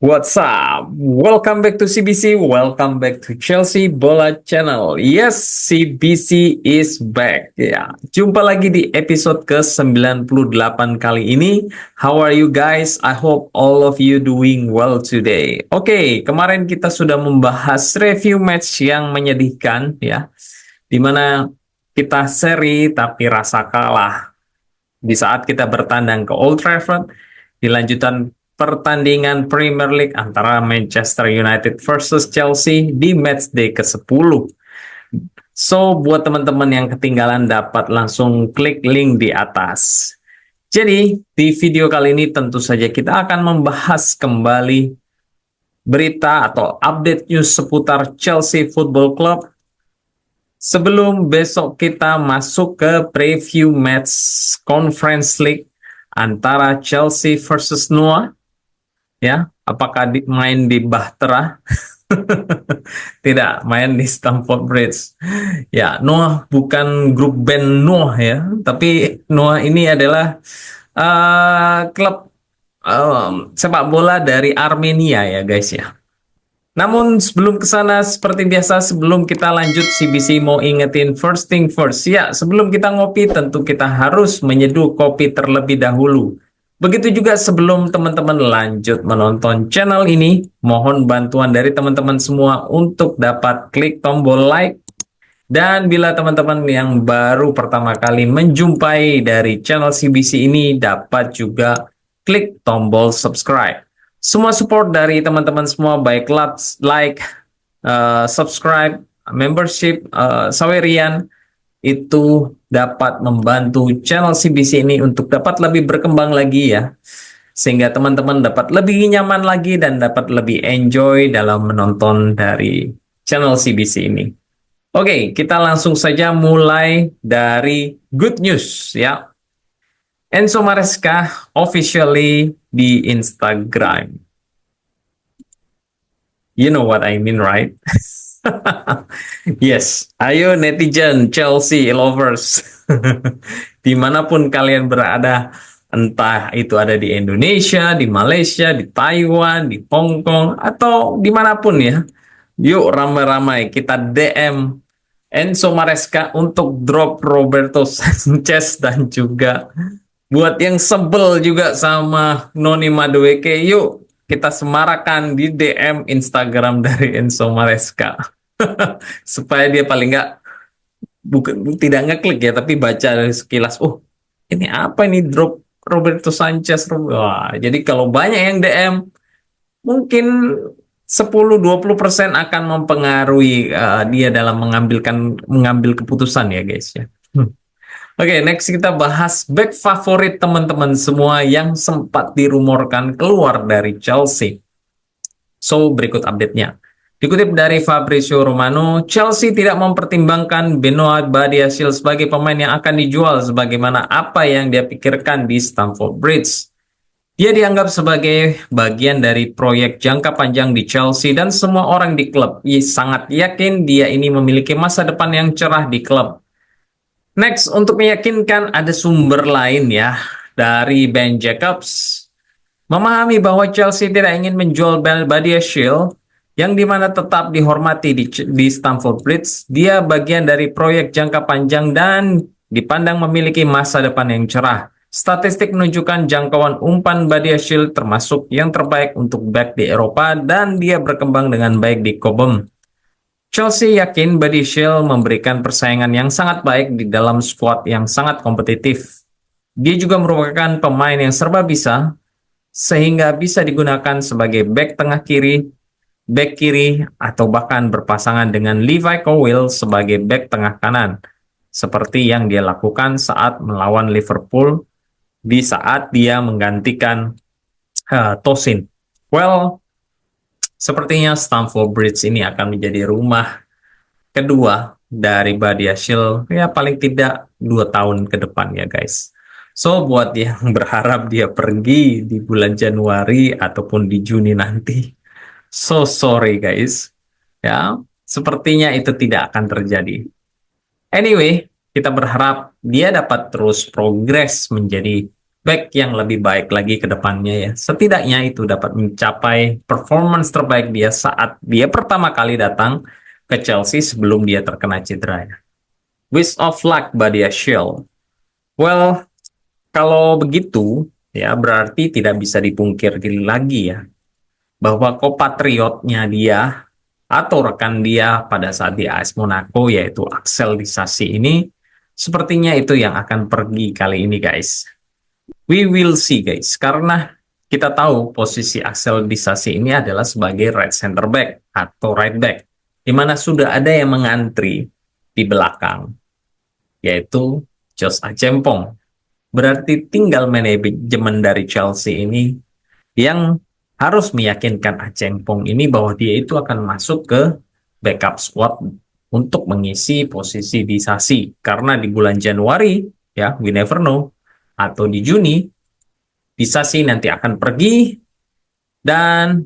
What's up? Welcome back to CBC. Welcome back to Chelsea Bola Channel. Yes, CBC is back. Ya, jumpa lagi di episode ke-98 kali ini. How are you guys? I hope all of you doing well today. Oke, kemarin kita sudah membahas review match yang menyedihkan ya. Dimana kita seri tapi rasa kalah di saat kita bertandang ke Old Trafford di lanjutan pertandingan Premier League antara Manchester United versus Chelsea di matchday ke-10. So, buat teman-teman yang ketinggalan dapat langsung klik link di atas. Jadi, di video kali ini tentu saja kita akan membahas kembali berita atau update news seputar Chelsea Football Club sebelum besok kita masuk ke preview match Conference League antara Chelsea versus Noah. Ya, apakah main di Bahtera? Tidak, main di Stamford Bridge. Ya, Noah bukan grup band Noah ya, tapi Noah ini adalah klub sepak bola dari Armenia ya guys ya. Namun sebelum ke sana, seperti biasa sebelum kita lanjut, CBC mau ingetin first thing first. Ya, sebelum kita ngopi tentu kita harus menyeduh kopi terlebih dahulu. Begitu juga sebelum teman-teman lanjut menonton channel ini, mohon bantuan dari teman-teman semua untuk dapat klik tombol like. Dan bila teman-teman yang baru pertama kali menjumpai dari channel CBC ini, dapat juga klik tombol subscribe. Semua support dari teman-teman semua, baik like, subscribe, membership, sawerian, itu dapat membantu channel CBC ini untuk dapat lebih berkembang lagi ya. Sehingga teman-teman dapat lebih nyaman lagi dan dapat lebih enjoy dalam menonton dari channel CBC ini. Oke, kita langsung saja mulai dari good news ya. Enzo Maresca officially di Instagram. You know what I mean, right? Yes, ayo netizen Chelsea lovers, dimanapun kalian berada, entah itu ada di Indonesia, di Malaysia, di Taiwan, di Hong Kong, atau dimanapun ya, yuk ramai-ramai kita DM Enzo Maresca untuk drop Roberto Sanchez, dan juga buat yang sebel juga sama Noni Madueke, yuk kita semarakan di DM Instagram dari Enzo Maresca. Supaya dia paling nggak tidak ngeklik ya, tapi baca dari sekilas, oh ini apa ini drop Roberto Sanchez. Wah, jadi kalau banyak yang DM, mungkin 10-20% akan mempengaruhi dia dalam mengambil keputusan ya guys ya. Oke, next kita bahas back favorit teman-teman semua yang sempat dirumorkan keluar dari Chelsea. So, berikut update-nya. Dikutip dari Fabrizio Romano, Chelsea tidak mempertimbangkan Benoit Badiashile sebagai pemain yang akan dijual sebagaimana apa yang dia pikirkan di Stamford Bridge. Dia dianggap sebagai bagian dari proyek jangka panjang di Chelsea dan semua orang di klub sangat yakin dia ini memiliki masa depan yang cerah di klub. Next, untuk meyakinkan ada sumber lain ya, dari Ben Jacobs, memahami bahwa Chelsea tidak ingin menjual Badiashile, yang dimana tetap dihormati di Stamford Bridge. Dia bagian dari proyek jangka panjang dan dipandang memiliki masa depan yang cerah. Statistik menunjukkan jangkauan umpan Badiashile termasuk yang terbaik untuk back di Eropa dan dia berkembang dengan baik di Cobham. Chelsea yakin Badiashile memberikan persaingan yang sangat baik di dalam skuad yang sangat kompetitif. Dia juga merupakan pemain yang serba bisa, sehingga bisa digunakan sebagai back tengah kiri, back kiri, atau bahkan berpasangan dengan Levi Colwill sebagai back tengah kanan, seperti yang dia lakukan saat melawan Liverpool di saat dia menggantikan Tosin. Well, sepertinya Stamford Bridge ini akan menjadi rumah kedua dari Badiashile ya, paling tidak 2 tahun ke depan ya guys. So buat yang berharap dia pergi di bulan Januari ataupun di Juni nanti, so sorry guys ya, sepertinya itu tidak akan terjadi. Anyway, kita berharap dia dapat terus progres menjadi back yang lebih baik lagi ke depannya ya. Setidaknya itu dapat mencapai performance terbaik dia saat dia pertama kali datang ke Chelsea sebelum dia terkena cedera ya. Wish of luck Badia Shield. Well, kalau begitu ya berarti tidak bisa dipungkiri lagi ya bahwa kompatriotnya dia atau rekan dia pada saat di AS Monaco yaitu Axel Disasi ini sepertinya itu yang akan pergi kali ini guys. We will see guys, karena kita tahu posisi Axel Disasi ini adalah sebagai right center back atau right back, di mana sudah ada yang mengantri di belakang, yaitu Josh Achempong. Berarti tinggal manajemen dari Chelsea ini yang harus meyakinkan Achempong ini bahwa dia itu akan masuk ke backup squad untuk mengisi posisi Disasi. Karena di bulan Januari, ya, we never know, atau di Juni, Disasi nanti akan pergi dan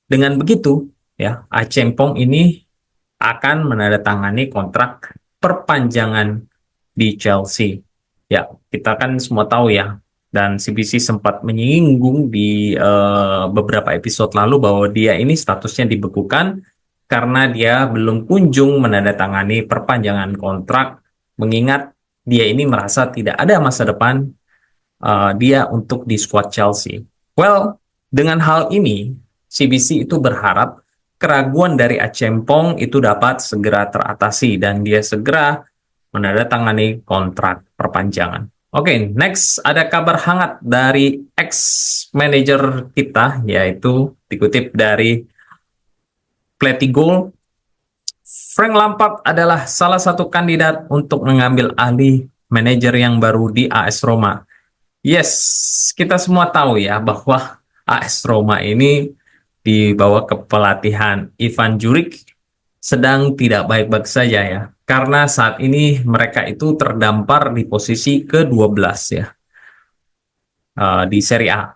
dengan begitu ya Achempong ini akan menandatangani kontrak perpanjangan di Chelsea. Ya, kita kan semua tahu ya dan CBC sempat menyinggung di beberapa episode lalu bahwa dia ini statusnya dibekukan karena dia belum kunjung menandatangani perpanjangan kontrak mengingat dia ini merasa tidak ada masa depan dia untuk di squad Chelsea. Well, dengan hal ini, CBC itu berharap keraguan dari Achempong itu dapat segera teratasi dan dia segera menandatangani kontrak perpanjangan. Oke, next ada kabar hangat dari ex-manager kita, yaitu dikutip dari Platigol. Frank Lampard adalah salah satu kandidat untuk mengambil alih manajer yang baru di AS Roma. Yes, kita semua tahu ya bahwa AS Roma ini di bawah kepelatihan Ivan Juric sedang tidak baik-baik saja ya. Karena saat ini mereka itu terdampar di posisi ke-12 ya di Serie A.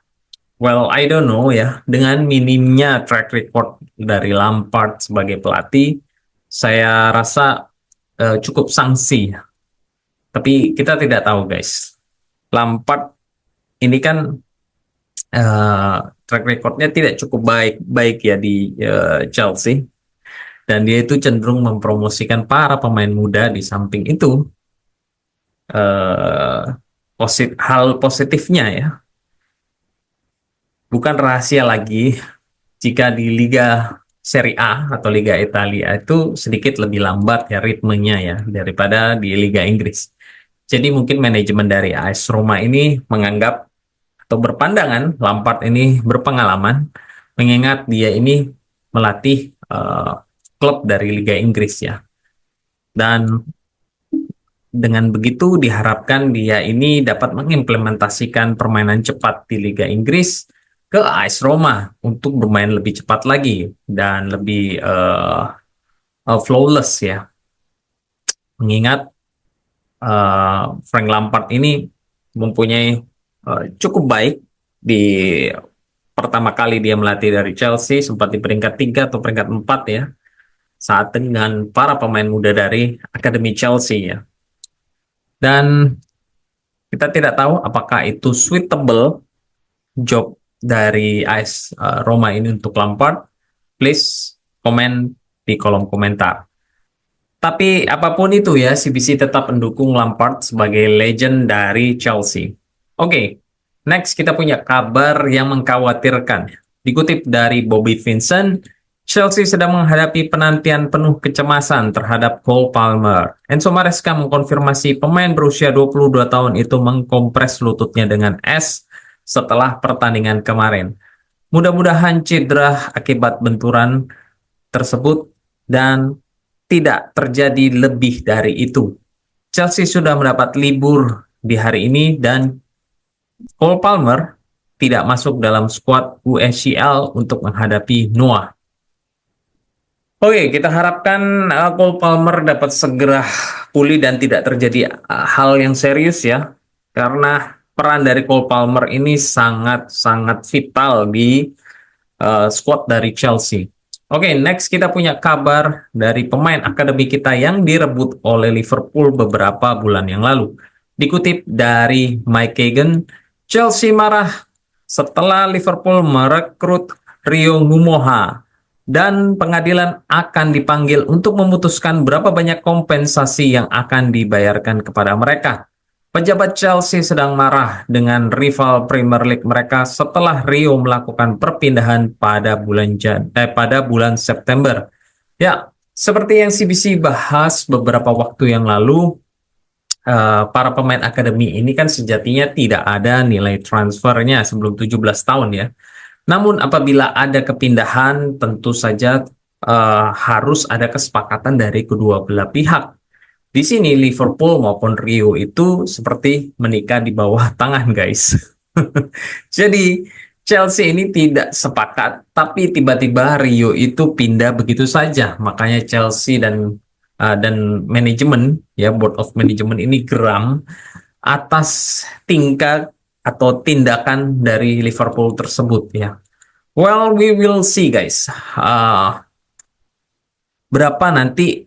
Well, I don't know ya. Dengan minimnya track record dari Lampard sebagai pelatih, saya rasa cukup sanksi. Tapi kita tidak tahu guys. Lampard ini kan track recordnya tidak cukup baik ya di Chelsea dan dia itu cenderung mempromosikan para pemain muda. Di samping itu hal positifnya ya bukan rahasia lagi jika di Liga Serie A atau Liga Italia itu sedikit lebih lambat ya ritmenya ya daripada di Liga Inggris. Jadi mungkin manajemen dari AS Roma ini menganggap atau berpandangan Lampard ini berpengalaman mengingat dia ini melatih klub dari Liga Inggris ya. Dan dengan begitu diharapkan dia ini dapat mengimplementasikan permainan cepat di Liga Inggris ke AS Roma untuk bermain lebih cepat lagi dan lebih flawless ya. Mengingat Frank Lampard ini mempunyai cukup baik di pertama kali dia melatih dari Chelsea sempat di peringkat 3 atau peringkat 4 ya saat dengan para pemain muda dari Akademi Chelsea ya. Dan kita tidak tahu apakah itu suitable job dari AS Roma ini untuk Lampard. Please komen di kolom komentar. Tapi apapun itu ya, CBC tetap mendukung Lampard sebagai legend dari Chelsea. Oke, next kita punya kabar yang mengkhawatirkan. Dikutip dari Bobby Vincent, Chelsea sedang menghadapi penantian penuh kecemasan terhadap Cole Palmer. Enzo Maresca mengkonfirmasi pemain berusia 22 tahun itu mengkompres lututnya dengan es setelah pertandingan kemarin. Mudah-mudahan cedera akibat benturan tersebut dan tidak terjadi lebih dari itu. Chelsea sudah mendapat libur di hari ini dan Cole Palmer tidak masuk dalam skuad UCL untuk menghadapi Noah. Oke, kita harapkan Cole Palmer dapat segera pulih dan tidak terjadi hal yang serius ya. Karena peran dari Cole Palmer ini sangat-sangat vital di squad dari Chelsea. Oke, next kita punya kabar dari pemain akademi kita yang direbut oleh Liverpool beberapa bulan yang lalu. Dikutip dari Mike Keegan, Chelsea marah setelah Liverpool merekrut Rio Numoha dan pengadilan akan dipanggil untuk memutuskan berapa banyak kompensasi yang akan dibayarkan kepada mereka. Pejabat Chelsea sedang marah dengan rival Premier League mereka setelah Rio melakukan perpindahan pada bulan September. Ya, seperti yang CBC bahas beberapa waktu yang lalu, para pemain akademi ini kan sejatinya tidak ada nilai transfernya sebelum 17 tahun ya. Namun apabila ada kepindahan, tentu saja harus ada kesepakatan dari kedua belah pihak. Di sini Liverpool maupun Rio itu seperti menikah di bawah tangan, guys. Jadi Chelsea ini tidak sepakat, tapi tiba-tiba Rio itu pindah begitu saja. Makanya Chelsea dan manajemen, ya board of management ini geram atas tingkah atau tindakan dari Liverpool tersebut ya. Well, we will see, guys. Berapa nanti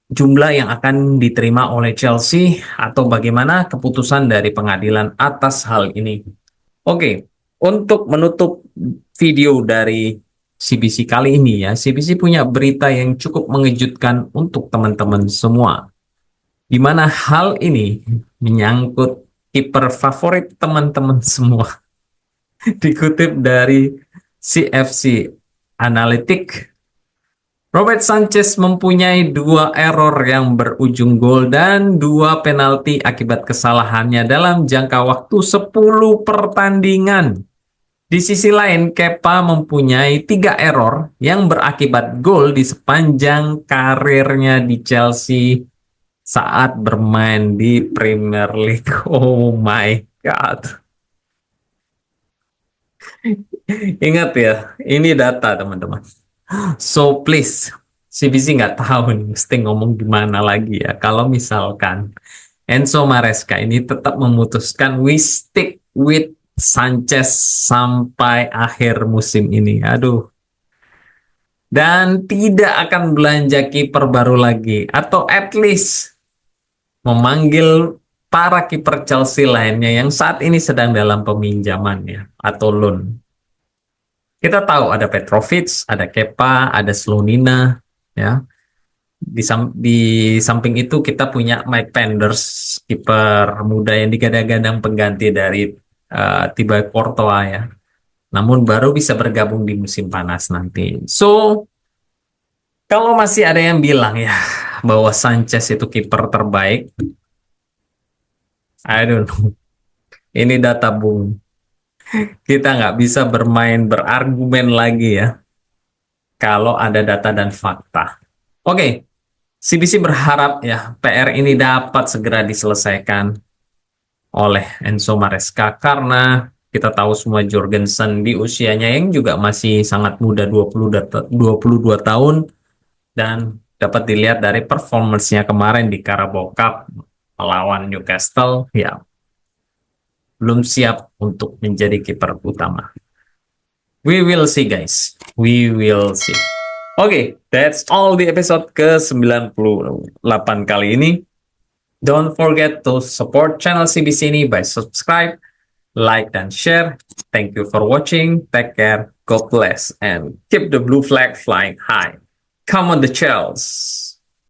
jumlah yang akan diterima oleh Chelsea atau bagaimana keputusan dari pengadilan atas hal ini. Oke, untuk menutup video dari CBC kali ini ya, CBC punya berita yang cukup mengejutkan untuk teman-teman semua. Di mana hal ini menyangkut kiper favorit teman-teman semua. Dikutip dari CFC Analytics, Robert Sanchez mempunyai 2 error yang berujung gol dan 2 penalti akibat kesalahannya dalam jangka waktu 10 pertandingan. Di sisi lain, Kepa mempunyai 3 error yang berakibat gol di sepanjang karirnya di Chelsea saat bermain di Premier League. Oh my God. Ingat ya, ini data teman-teman. So please, CBC nggak tahu nih mesti ngomong gimana lagi ya. Kalau misalkan Enzo Maresca ini tetap memutuskan we stick with Sanchez sampai akhir musim ini. Aduh. Dan tidak akan belanja kiper baru lagi. Atau at least memanggil para kiper Chelsea lainnya yang saat ini sedang dalam peminjaman ya. Atau loan. Kita tahu ada Petrovic, ada Kepa, ada Slonina, ya. Di samping itu kita punya Mike Penders, kiper muda yang digadang-gadang pengganti dari Thibaut Courtois ya. Namun baru bisa bergabung di musim panas nanti. So, kalau masih ada yang bilang ya bahwa Sanchez itu kiper terbaik, I don't know. Ini data bung. Kita nggak bisa berargumen lagi ya kalau ada data dan fakta. Oke, CBC berharap ya PR ini dapat segera diselesaikan oleh Enzo Maresca karena kita tahu semua Jorgensen di usianya yang juga masih sangat muda 22 tahun dan dapat dilihat dari performance-nya kemarin di Carabao Cup melawan Newcastle ya belum siap untuk menjadi kiper utama. We will see, guys. We will see. Oke, that's all di episode ke-98 kali ini. Don't forget to support channel CBC ini by subscribe, like, dan share. Thank you for watching. Take care. God bless. And keep the blue flag flying high. Come on the Chels.